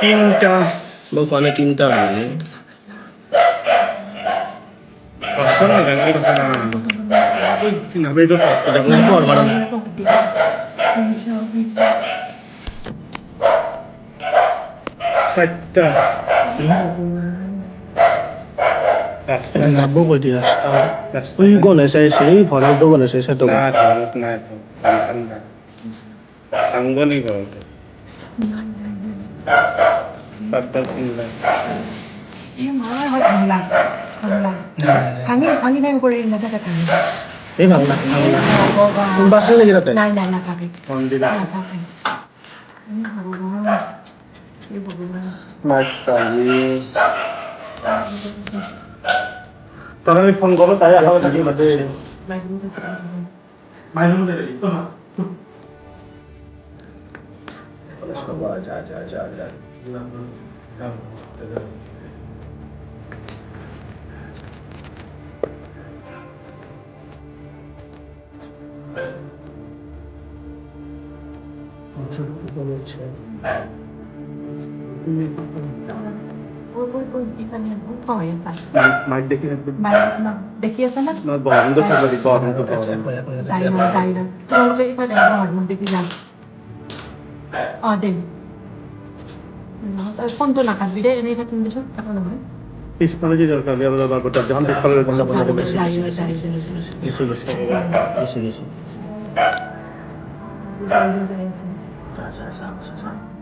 তিনটা Bukan tinta ini. কষ্ট না গাঙ্গি কথা না নাবে তো Jangan keluar barang. চারটা Nabok ko dia. Uy, kung nasa sini, parang doon nasa sa to. না ধরত না টেনশন না সঙ্গ নেই করো চারটা তিনটা 방이 나요 거리 있는 자가 방이. Eh, bang na. Kung basa lagi natin. 나 방이. মন্দিরা 나 방이. 이거 보면 মাস্টারি তারা ফোন করো তাই আলাদা থাকি মধ্যে 많이 먹었어. মাইনুরে তো না Let's go. Ja. ওই এখানে পাওয়া যায় মাইক দেখি না দেখিয়েছে না না বন্ধ করে বন্ধ করে যাই না তোমাকে এখানে আমার মধ্যে কি যান দেখ ফোন তো না কাটবি রে এনে এখানে তুমি দেখো তারপর না হয় পিছনে যে দরকার আমি আবার বারবার যখন পিছনে কথা বলতে হবে Isi. যাই Ja.